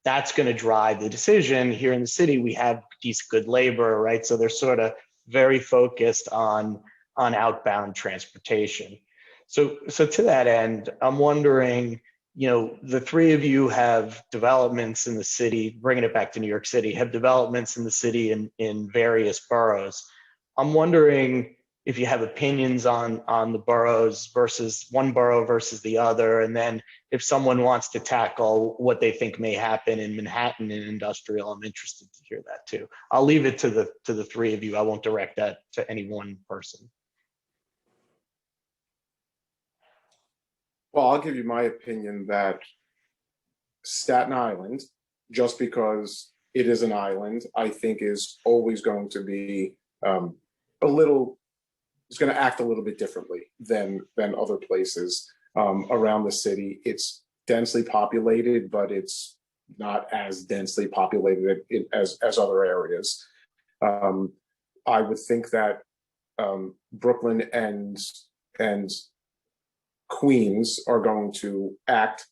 S4: that's going to drive the decision. Here in the city, we have these good labor, right? So they're sort of very focused on outbound transportation. So to that end, I'm wondering, the three of you have developments in the city, bringing it back to New York City, have developments in the city in various boroughs. I'm wondering if you have opinions on the boroughs versus one borough versus the other. And then if someone wants to tackle what they think may happen in Manhattan in industrial, I'm interested to hear that too. I'll leave it to the three of you. I won't direct that to any one person.
S7: Well, I'll give you my opinion that Staten Island, just because it is an island, I think is always going to be it's going to act a little bit differently than other places around the city. It's densely populated, but it's not as densely populated as other areas. I would think that Brooklyn and Queens are going to act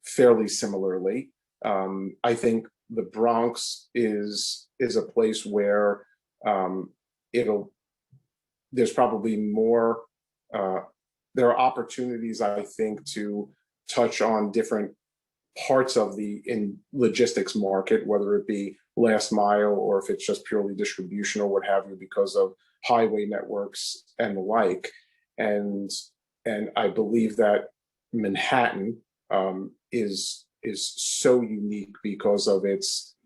S7: fairly similarly. I think the Bronx is a place where there's probably more, there are opportunities, I think, to touch on different parts of the logistics market, whether it be last mile or if it's just purely distribution or what have you, because of highway networks and the like. And I believe that Manhattan is so unique because of its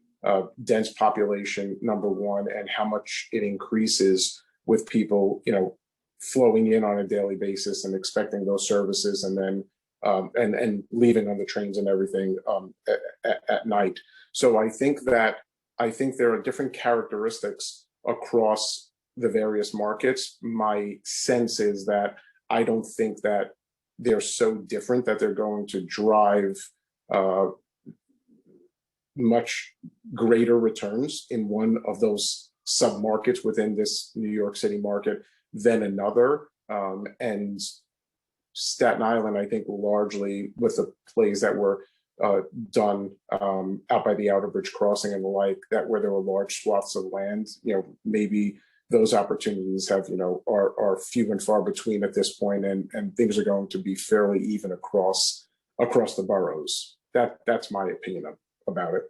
S7: dense population, number one, and how much it increases with people, flowing in on a daily basis and expecting those services, and then and leaving on the trains and everything at night. So I think there are different characteristics across the various markets. My sense is that I don't think that they're so different that they're going to drive much greater returns in one of those sub-markets within this New York City market than another. And Staten Island, I think, largely with the plays that were done out by the Outer Bridge Crossing and the like, that where there were large swaths of land, maybe those opportunities have, are few and far between at this point, and things are going to be fairly even across the boroughs. That's my opinion about it.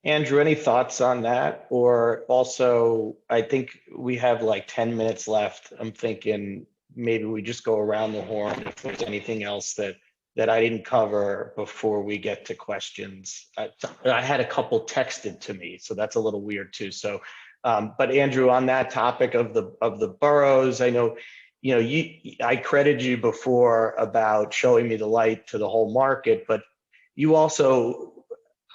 S4: Andrew, any thoughts on that? Or also, I think we have like 10 minutes left. I'm thinking maybe we just go around the horn if there's anything else that I didn't cover before we get to questions. I had a couple texted to me, so that's a little weird too. So, but Andrew, on that topic of the boroughs, I know, I credited you before about showing me the light to the whole market, but you also,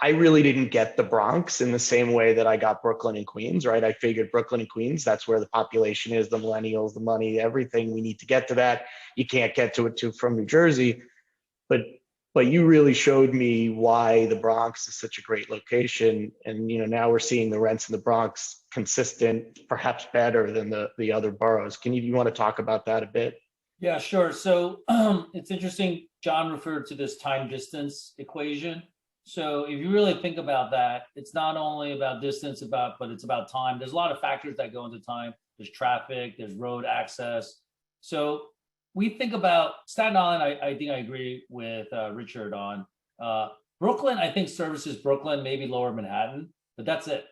S4: I really didn't get the Bronx in the same way that I got Brooklyn and Queens, right? I figured Brooklyn and Queens, that's where the population is, the millennials, the money, everything. We need to get to that. You can't get to it from New Jersey. But you really showed me why the Bronx is such a great location. And now we're seeing the rents in the Bronx consistent, perhaps better than the other boroughs. You want to talk about that a bit?
S6: Yeah, sure. So it's interesting. John referred to this time distance equation. So if you really think about that, it's not only about distance, but it's about time. There's a lot of factors that go into time. There's traffic, there's road access. So we think about Staten Island. I think I agree with Richard on Brooklyn. I think services Brooklyn, maybe Lower Manhattan, but that's it.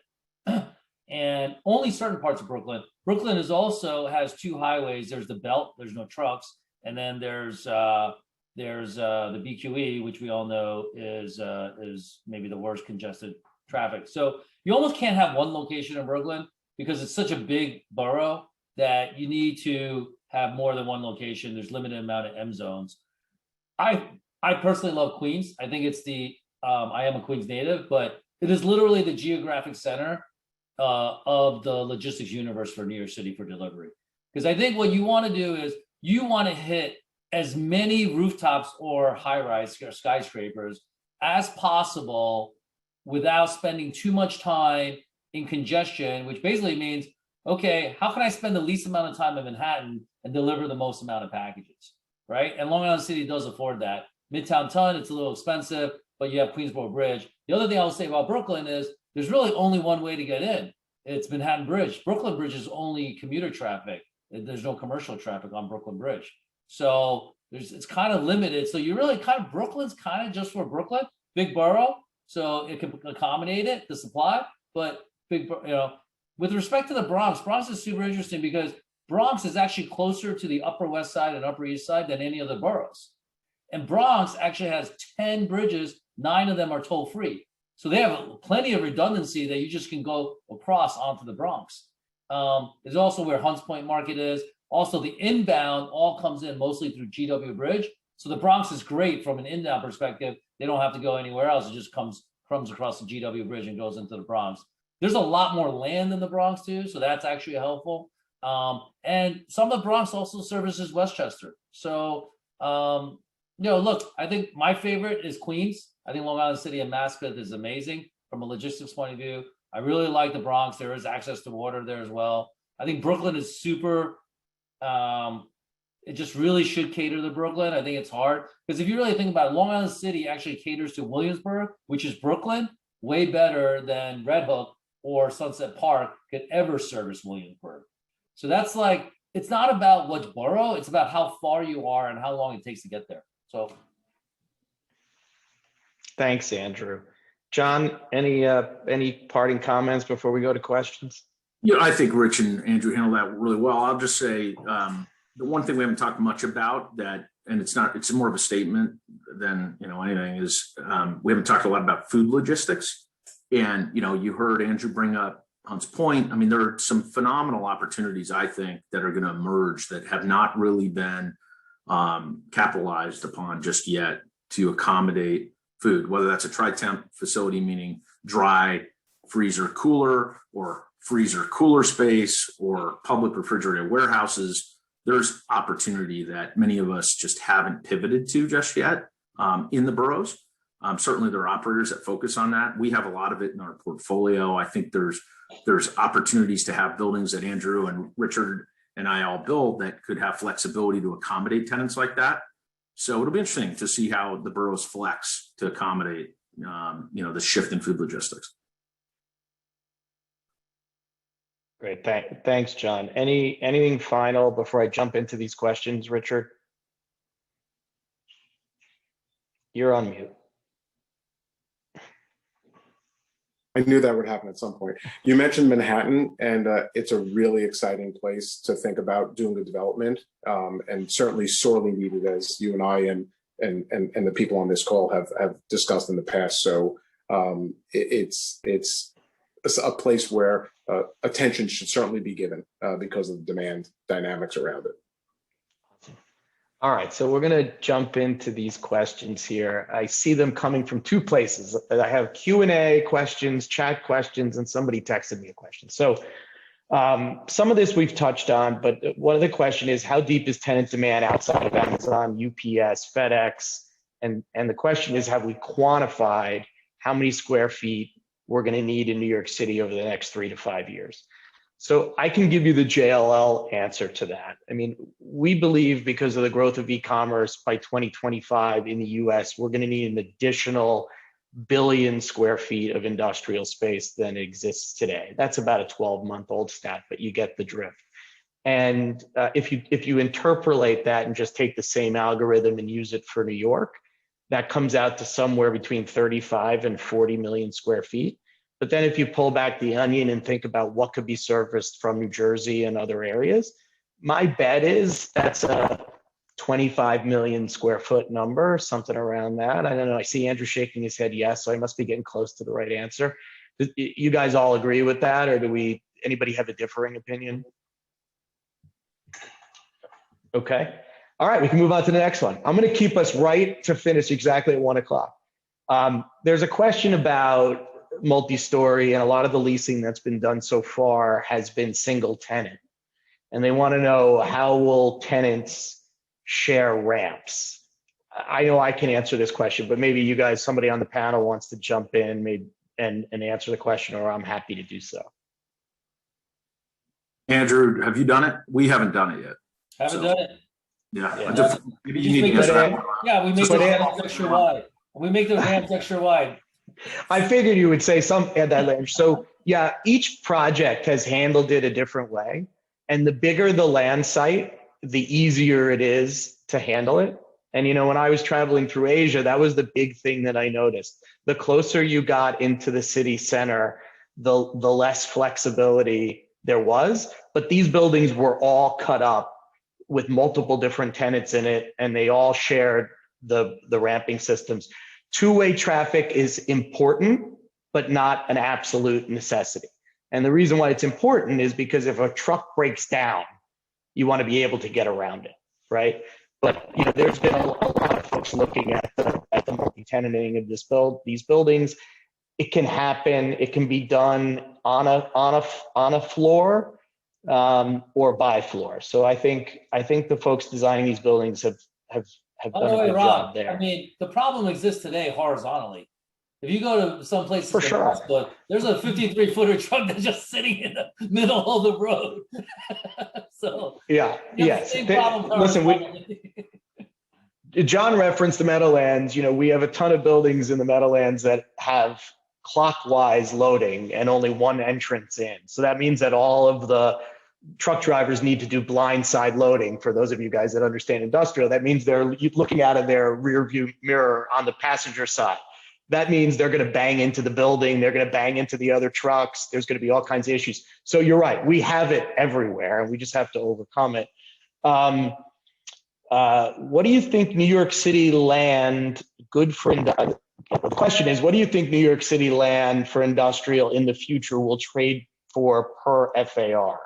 S6: And only certain parts of Brooklyn. Brooklyn also has two highways. There's the Belt. There's no trucks, and then there's the BQE, which we all know is maybe the worst congested traffic. So you almost can't have one location in Brooklyn because it's such a big borough that you need to have more than one location. There's limited amount of M zones. I personally love Queens. I think it's I am a Queens native, but it is literally the geographic center of the logistics universe for New York City for delivery. Because I think what you want to do is you want to hit as many rooftops or high-rise or skyscrapers as possible without spending too much time in congestion, which basically means, okay, how can I spend the least amount of time in Manhattan and deliver the most amount of packages, right? And Long Island City does afford that. Midtown Ton, it's a little expensive, but you have Queensboro Bridge. The other thing I'll say about Brooklyn is there's really only one way to get in. It's Manhattan Bridge. Brooklyn Bridge is only commuter traffic. There's no commercial traffic on Brooklyn Bridge. So it's kind of limited. So you really Brooklyn's kind of just for Brooklyn, big borough. So it can accommodate it, the supply, but with respect to the Bronx is super interesting because Bronx is actually closer to the Upper West Side and Upper East Side than any other boroughs. And Bronx actually has 10 bridges, 9 of them are toll free. So they have plenty of redundancy that you just can go across onto the Bronx. There's also where Hunts Point Market is. Also, the inbound all comes in mostly through GW Bridge. So the Bronx is great from an inbound perspective. They don't have to go anywhere else. It just comes across the GW Bridge and goes into the Bronx. There's a lot more land in the Bronx too, so that's actually helpful. And some of the Bronx also services Westchester. So, look, I think my favorite is Queens. I think Long Island City and Maspeth is amazing from a logistics point of view. I really like the Bronx. There is access to water there as well. I think Brooklyn is super. It just really should cater to Brooklyn. I think it's hard because if you really think about it, Long Island City actually caters to Williamsburg, which is Brooklyn, way better than Red Hook or Sunset Park could ever service Williamsburg. So that's it's not about which borough, it's about how far you are and how long it takes to get there. So.
S4: Thanks, Andrew. John, any parting comments before we go to questions?
S5: Yeah, I think Rich and Andrew handled that really well. I'll just say the one thing we haven't talked much about it's more of a statement than anything is we haven't talked a lot about food logistics. And you heard Andrew bring up Hunts Point. I mean, there are some phenomenal opportunities I think that are going to emerge that have not really been capitalized upon just yet to accommodate food, whether that's a tri-temp facility, meaning dry freezer cooler or freezer cooler space or public refrigerated warehouses. There's opportunity that many of us just haven't pivoted to just yet in the boroughs. Certainly there are operators that focus on that. We have a lot of it in our portfolio. I think there's opportunities to have buildings that Andrew and Richard and I all build that could have flexibility to accommodate tenants like that. So it'll be interesting to see how the boroughs flex to accommodate the shift in food logistics.
S4: Great. Thanks, John. Anything final before I jump into these questions, Richard? You're on mute.
S7: I knew that would happen at some point. You mentioned Manhattan, and it's a really exciting place to think about doing the development, and certainly sorely needed, as you and I and the people on this call have discussed in the past. So it's a place where attention should certainly be given because of the demand dynamics around it.
S4: All right, so we're going to jump into these questions here. I see them coming from two places. I have Q&A questions, chat questions, and somebody texted me a question. So some of this we've touched on, but one of the question is, how deep is tenant demand outside of Amazon, UPS, FedEx? And the question is, have we quantified how many square feet we're going to need in New York City over the next 3 to 5 years? So I can give you the JLL answer to that. I mean, we believe because of the growth of e-commerce by 2025 in the US, we're going to need an additional billion square feet of industrial space than exists today. That's about a 12-month-old stat, but you get the drift. And if you interpolate that and just take the same algorithm and use it for New York, that comes out to somewhere between 35 and 40 million square feet. But then if you pull back the onion and think about what could be serviced from New Jersey and other areas, my bet is that's a 25 million square foot number, something around that. I don't know. I see Andrew shaking his head yes, so I must be getting close to the right answer. You guys all agree with that, or anybody have a differing opinion? Okay. All right, we can move on to the next one. I'm going to keep us right to finish exactly at 1 o'clock. There's a question about multi-story, and a lot of the leasing that's been done so far has been single tenant. And they want to know, how will tenants share ramps? I know I can answer this question, but maybe you guys, somebody on the panel wants to jump in maybe and answer the question, or I'm happy to do so.
S5: Andrew, have you done it? We haven't done it yet.
S6: Haven't done it.
S5: Yeah. Maybe you
S6: Just
S5: need
S6: make
S5: to answer
S6: it-
S5: that.
S6: Yeah, we make the ramps extra wide. We make the ramps extra wide.
S4: I figured you would say something at that range. So yeah, each project has handled it a different way. And the bigger the land site, the easier it is to handle it. And you know, when I was traveling through Asia, that was the big thing that I noticed. The closer you got into the city center, the less flexibility there was. But these buildings were all cut up with multiple different tenants in it, and they all shared the ramping systems. Two-way traffic is important, but not an absolute necessity. And the reason why it's important is because if a truck breaks down, you want to be able to get around it, right? But you know, there's been a lot of folks looking at the multi-tenanting of these buildings. It can happen. It can be done on a floor or by floor. So I think the folks designing these buildings have
S6: By
S4: done
S6: the
S4: a
S6: way,
S4: good
S6: Rob,
S4: job there.
S6: I mean, the problem exists today horizontally. If you go to some places,
S4: For sure.
S6: there's a 53-footer truck that's just sitting in the middle of the road. So
S4: Yeah, yes.
S6: same problem
S4: Listen, John referenced the Meadowlands. You know, we have a ton of buildings in the Meadowlands that have clockwise loading and only one entrance in. So that means that all of the truck drivers need to do blind side loading. For those of you guys that understand industrial, that means they're looking out of their rear view mirror on the passenger side. That means they're going to bang into the building. They're going to bang into the other trucks. There's going to be all kinds of issues. So you're right. We have it everywhere, and we just have to overcome it. What do you think New York City land good for industrial? The question is, what do you think New York City land for industrial in the future will trade for per FAR?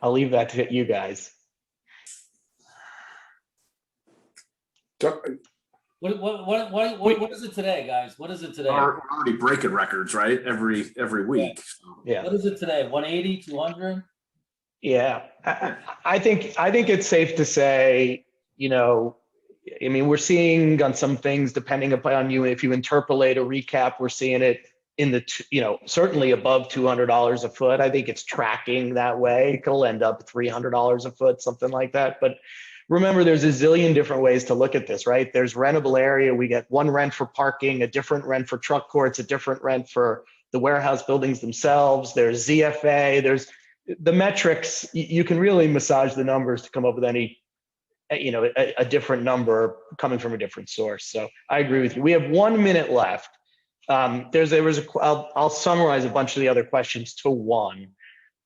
S4: I'll leave that to you guys.
S6: What is it today, guys? What is it today?
S5: We're already breaking records, right? Every week.
S4: Yeah.
S6: What is it today? 180, 200?
S4: Yeah, I think it's safe to say, you know, I mean, we're seeing on some things, depending upon you, if you interpolate a recap, we're seeing it in the, you know, certainly above $200 a foot. I think it's tracking that way. It'll end up $300 a foot, something like that. But remember, there's a zillion different ways to look at this, right? There's rentable area. We get one rent for parking, a different rent for truck courts, a different rent for the warehouse buildings themselves. There's ZFA. There's the metrics. You can really massage the numbers to come up with any, you know, a different number coming from a different source. So I agree with you. We have 1 minute left. I'll summarize a bunch of the other questions to one.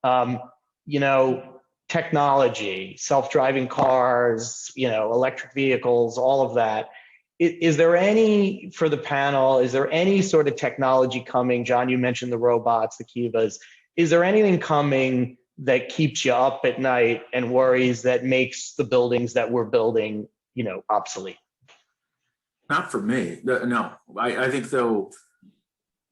S4: You know, technology, self-driving cars, you know, electric vehicles, all of that. Is there any, for the panel, is there any sort of technology coming? John, you mentioned the robots, the Kivas. Is there anything coming that keeps you up at night and worries that makes the buildings that we're building, you know, obsolete?
S5: Not for me. No, I think though,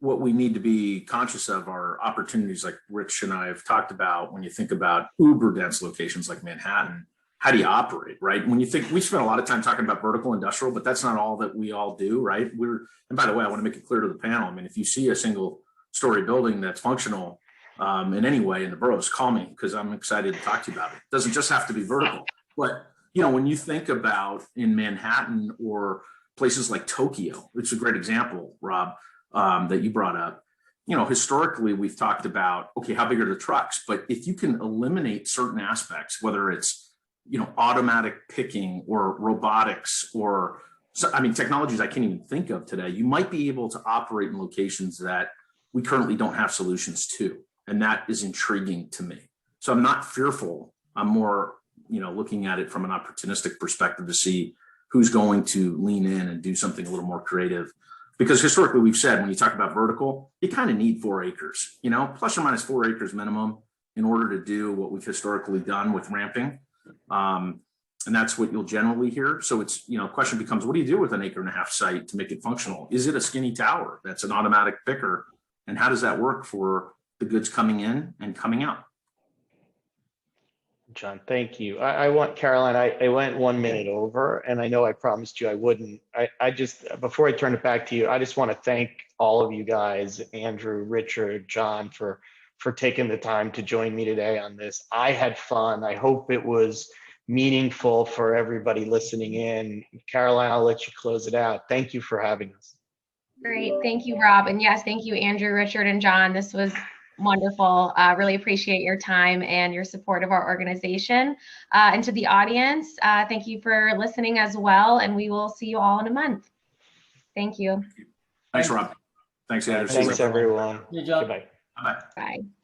S5: what we need to be conscious of are opportunities like Rich and I have talked about. When you think about uber dense locations like Manhattan, how do you operate, right? When you think, we spend a lot of time talking about vertical industrial, but that's not all that we all do, right? And by the way, I want to make it clear to the panel. I mean, if you see a single story building that's functional in any way in the boroughs, call me, because I'm excited to talk to you about it. It doesn't just have to be vertical, but you know, when you think about in Manhattan or places like Tokyo, which is a great example, Rob, that you brought up. You know, historically, we've talked about, okay, how big are the trucks? But if you can eliminate certain aspects, whether it's, you know, automatic picking or robotics or, so, I mean, technologies I can't even think of today, you might be able to operate in locations that we currently don't have solutions to. And that is intriguing to me. So I'm not fearful. I'm more, you know, looking at it from an opportunistic perspective to see who's going to lean in and do something a little more creative. Because historically, we've said when you talk about vertical, you kind of need 4 acres, you know, plus or minus 4 acres minimum in order to do what we've historically done with ramping. And that's what you'll generally hear. So it's, you know, question becomes, what do you do with an 1.5 acre site to make it functional? Is it a skinny tower that's an automatic picker? And how does that work for the goods coming in and coming out?
S4: John, thank you. I want, Caroline, I went 1 minute over, and I know I promised you I wouldn't. I just, before I turn it back to you, I just want to thank all of you guys, Andrew, Richard, John, for taking the time to join me today on this. I had fun. I hope it was meaningful for everybody listening in. Caroline, I'll let you close it out. Thank you for having us.
S1: Great. Thank you, Rob. And yes, thank you, Andrew, Richard, and John. This was wonderful. Really appreciate your time and your support of our organization. And to the audience, thank you for listening as well. And we will see you all in a month. Thank you.
S5: Thanks, Rob. Thanks, Andrew.
S4: Thanks, everyone.
S6: Good job.
S4: Goodbye.
S5: Bye.
S1: Bye.